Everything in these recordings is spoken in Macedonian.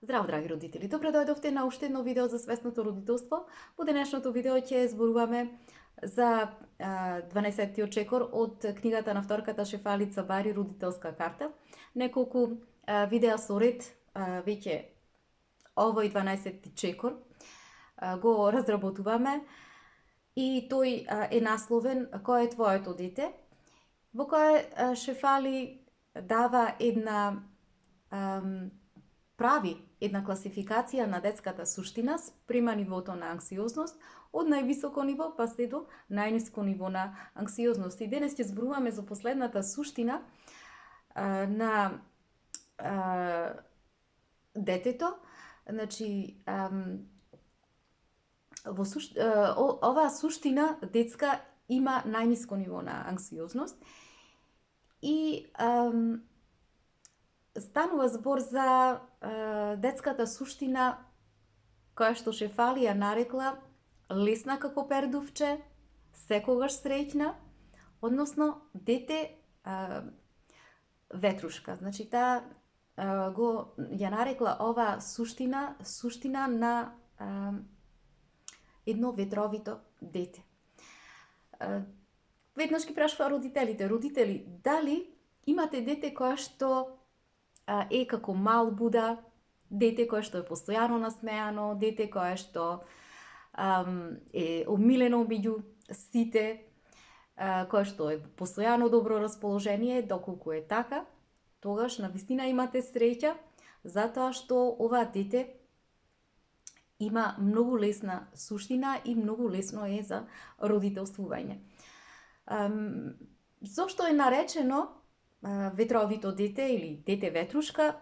Здраво, драги родители! Добро дојдовте на уште едно видео за свесното родителство. Во денешното видео ќе зборуваме за 12-тиот чекор од книгата на вторката Шефалица Бари Родителска карта. Неколку видеа со ред веќе овој 12-ти чекор го разработуваме и тој е насловен "Кој е твоето дете?", во кој Шефали дава прави една класификација на детската суштина спрема нивото на анксиозност, од највисоко ниво па се до најниско ниво на анксиозност. И денес ќе зборуваме за последната суштина на детето. Значи, оваа суштина детска има најниско ниво на анксиозност и станува збор за детската суштина која што Шефали ја нарекла лесна како пердувче, секогаш среќна, односно дете ветрушка. Значи таа ја нарекла оваа суштина на едно ветровито дете. Веднаш ги прашува родителите: родители, дали имате дете кое што е како мал Буда, дете кое што е постојано насмеано, дете кое што е омилено меѓу сите, кое што е постојано добро расположение? Доколку е така, тогаш навистина имате среќа, затоа што ова дете има многу лесна суштина и многу лесно е за родителствување. Зошто е наречено ветровито дете или дете ветрушка?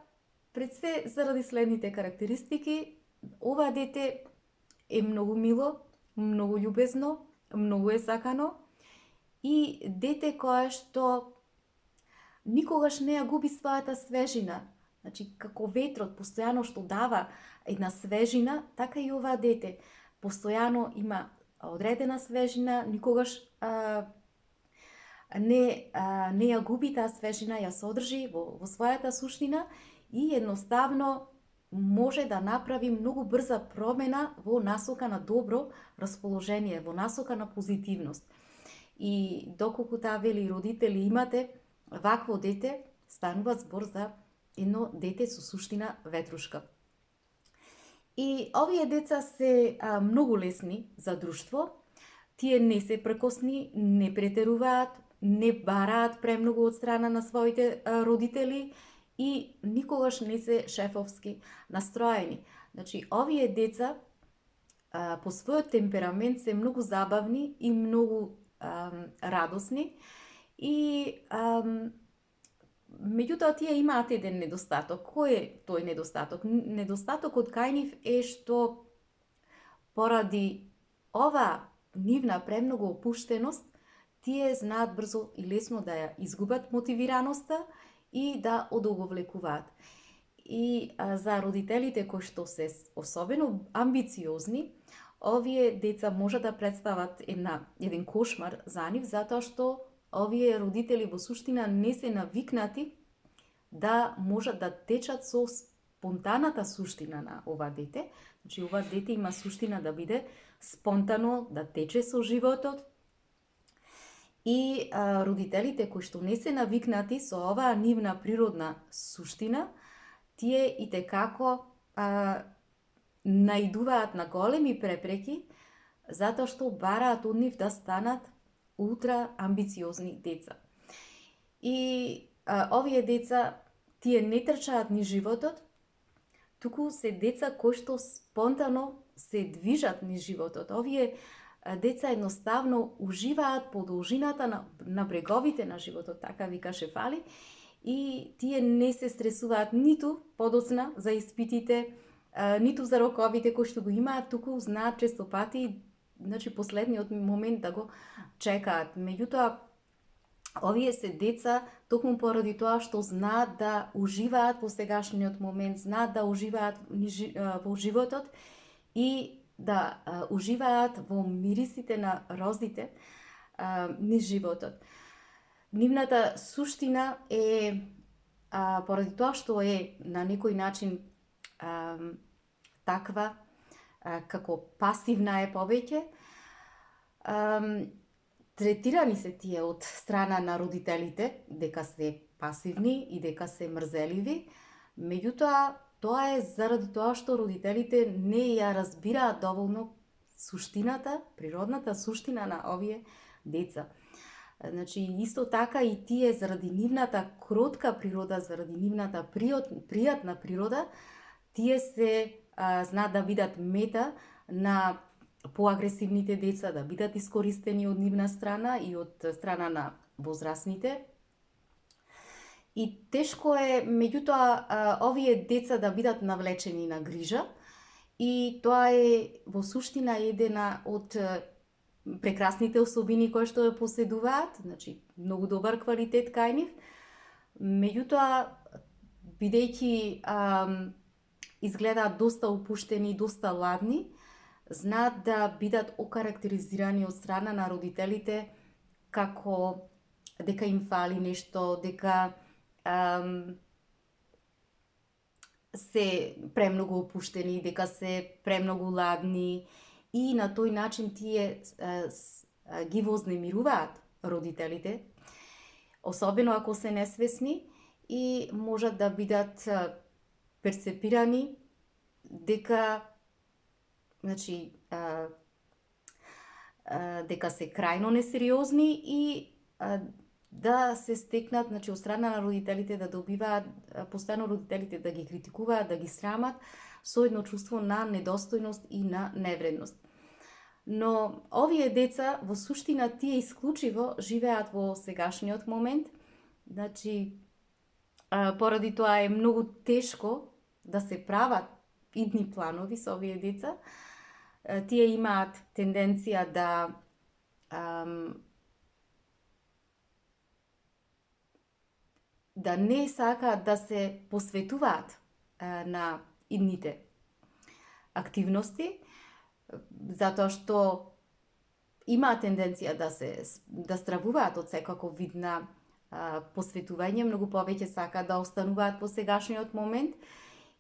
Пред се заради следните карактеристики. Ова дете е многу мило, многу љубезно, многу е сакано и дете кое што никогаш не ја губи својата свежина. Значи, како ветрот постојано што дава една свежина, така и ова дете постојано има одредена свежина, никогаш не ја губи таа свежина, ја содржи во својата суштина и едноставно може да направи многу брза промена во насока на добро расположение, во насока на позитивност. И доколку таа вели: родители, имате вакво дете, станува збор за едно дете со суштина ветрушка. И овие деца се многу лесни за друштво. Тие не се прекосни, не претеруваат, не бараат премногу од страна на своите родители и никогаш не се шефовски настроени. Значи, овие деца по својот темперамент се многу забавни и многу радосни и меѓутоа тие имаат еден недостаток. Кој е тој недостаток? Недостатокот кај нив е што поради ова нивна премногу опуштеност, тие знаат брзо и лесно да ја изгубат мотивираноста и да одоговлекуваат. И за родителите кои што се особено амбициозни, овие деца може да представат еден кошмар за нив, затоа што овие родители во суштина не се навикнати да можат да течат со спонтаната суштина на ова дете. Значи, ова дете има суштина да биде спонтано, да тече со животот. И родителите кои што не се навикнати со оваа нивна природна суштина, тие итекако наидуваат на големи препреки, затоа што бараат од нив да станат ултра амбициозни деца. И овие деца, тие не трчаат ни животот, туку се деца кои што спонтано се движат ни животот. Овие деца едноставно уживаат по должината на бреговите на животот, така вика Шефали, и тие не се стресуваат ниту подоцна за испитите, ниту за роковите кои што го имаат, туку знаат често пати, значи, последниот момент да го чекаат. Меѓутоа, овие се деца токму поради тоа што знаат да уживаат во сегашниот момент, знаат да уживаат во животот и да уживаат во мирисите на розите низ животот. Нивната суштина е, поради тоа што е на некој начин таква, како пасивна е повеќе. Третирани се тие од страна на родителите дека се пасивни и дека се мрзеливи, меѓутоа тоа е заради тоа што родителите не ја разбираат доволно суштината, природната суштина на овие деца. Значи, исто така и тие заради нивната кротка природа, заради нивната пријатна природа, тие се знаат да бидат мета на поагресивните деца, да бидат искористени од нивна страна и од страна на возрастните. И тешко е, меѓутоа, овие деца да бидат навлечени на грижа, и тоа е во суштина едена од прекрасните особини кои што ја поседуваат, значи многу добар квалитет кај нив. Меѓутоа, бидејќи изгледаат доста опуштени, доста ладни, знаат да бидат окарактеризирани од страна на родителите како дека им фали нешто, дека се премногу опуштени, дека се премногу ладни, и на тој начин тие ги вознемируваат родителите, особено ако се несвесни, и можат да бидат перцепирани дека, значи, дека се крајно несериозни и да се стекнат, значи, од страна на родителите да добиваат, постојано родителите да ги критикуваат, да ги срамат, со едно чувство на недостојност и на невредност. Но овие деца, во суштина, тие исклучиво живеат во сегашниот момент, значи, поради тоа е многу тешко да се прават идни планови со овие деца. Тие имаат тенденција да не сакаат да се посветуваат на идните активности, затоа што имаат тенденција да стравуваат од секаков вид на посветување, многу повеќе сакаат да остануваат во сегашниот момент,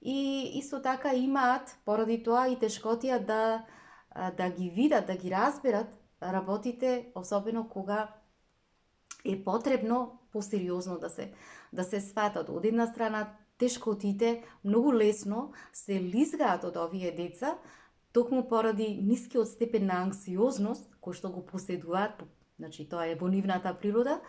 и исто така имаат поради тоа и тешкотија да ги видат, да ги разберат работите, особено кога е потребно посериозно да се сватат. Од една страна, тешкотите многу лесно се лизгаат од овие деца, токму поради нискиот степен на анксиозност кој што го поседуваат, значи тоа е во нивната природа,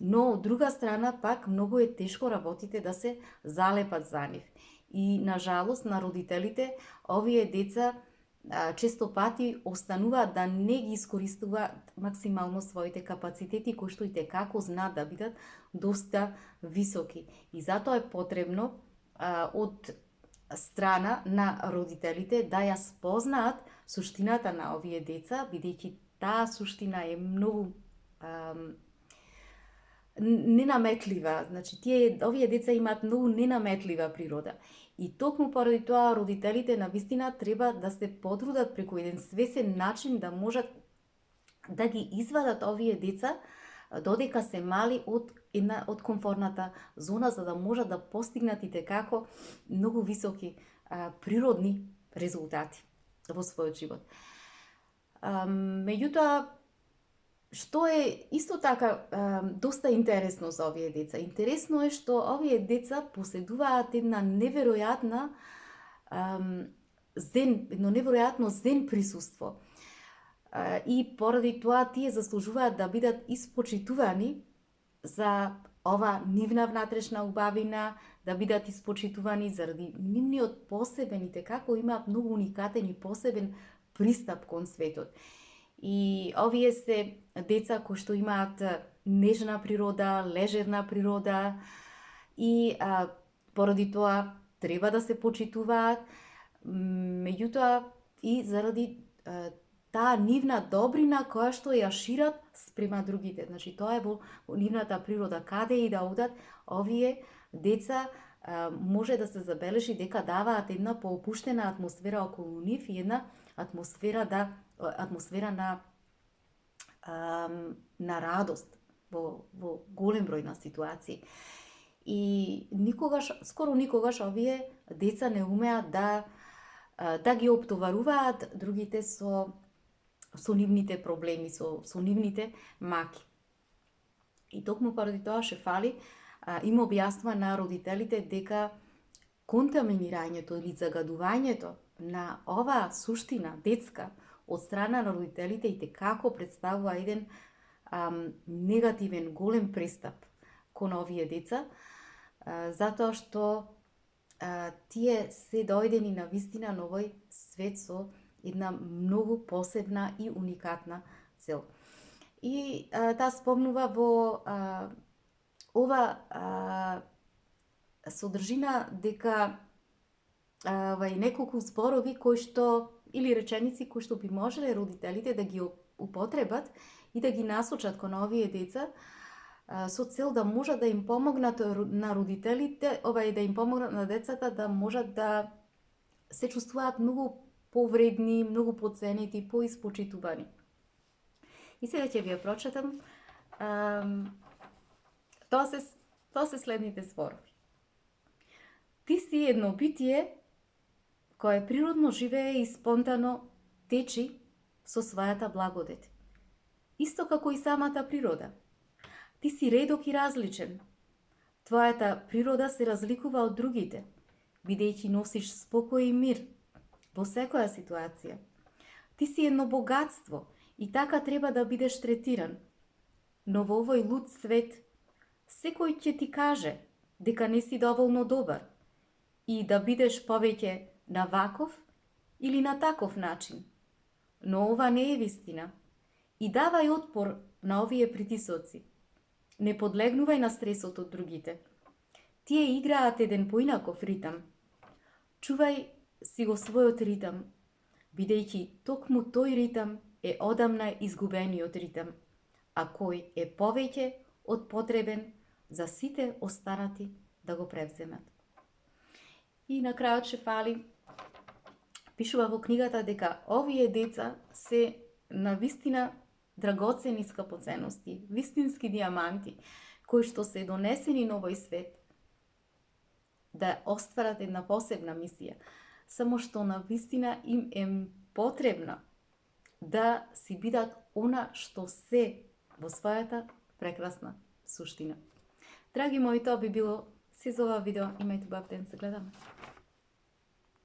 но од друга страна пак многу е тешко работите да се залепат за нив. И на жалост на родителите, овие деца често пати остануваат да не ги искористуваат максимално своите капацитети, кои што и како знаат да бидат доста високи. И затоа е потребно од страна на родителите да ја спознаат суштината на овие деца, бидејќи таа суштина е многу ненаметлива. Значи, овие деца имаат многу ненаметлива природа. И токму поради тоа родителите навистина треба да се потрудат преку еден свесен начин да можат да ги извадат овие деца додека се мали од комфортната зона, за да можат да постигнат и како многу високи природни резултати во својот живот. Меѓутоа, што е исто така доста интересно за овие деца? Интересно е што овие деца поседуваат едно неверојатно зен присуство. И поради тоа тие заслужуваат да бидат испочитувани за ова нивна внатрешна убавина, да бидат испочитувани заради нивниот посебен и како имаат многу уникатен и посебен пристап кон светот. И овие се деца кои што имаат нежна природа, лежерна природа, и поради тоа треба да се почитуваат, меѓутоа и заради таа нивна добрина која што ја шират спрема другите. Значи, тоа е во нивната природа. Каде и да одат, овие деца може да се забележи дека даваат една поопуштена атмосфера околу нив и една атмосфера на радост во голем број на ситуации. И скоро никогаш овие деца не умеат да ги оптоваруваат другите со нивните проблеми, со нивните маки. И токму поради тоа Шефали им објаснува на родителите дека контаминирањето или загадувањето на оваа суштина детска од страна на родителите и како представува еден негативен голем пристап кон овие деца, затоа што тие се дојдени на вистина на овој свет со една многу посебна и уникатна цел. И таа спомнува во ова содржина дека и неколку зборови кои што или реченици кои што би можеле родителите да ги употребат и да ги насочат кон овие деца со цел да можат да им помогнат на родителите, да им помогнат на децата да можат да се чувствуваат многу повредни, многу поценети, поиспочитувани. И сега ќе ви ја прочитам. Тоа се следните зборови. Ти си едно битие кое природно живее и спонтано течи со својата благодет. Исто како и самата природа. Ти си редок и различен. Твојата природа се разликува од другите, бидејќи носиш спокој и мир во секоја ситуација. Ти си едно богатство и така треба да бидеш третиран. Но во овој луд свет, секој ќе ти каже дека не си доволно добар и да бидеш повеќе на ваков или на таков начин. Но ова не е вистина. И давај отпор на овие притисоци. Не подлегнувај на стресот од другите. Тие играат еден поинаков ритам. Чувај си го својот ритам, бидејќи токму тој ритам е одамна изгубениот ритам, а кој е повеќе од потребен за сите останати да го превземат. И на крајот Шефали пишува во книгата дека овие деца се на вистина драгоцени скапоценности, вистински диаманти, кои што се донесени на овој свет да остварат една посебна мисија, само што на вистина им е потребна да си бидат она што се во својата прекрасна суштина. Драги мои, тоа би било се за ова видео. Имајте убав ден, се гледаме.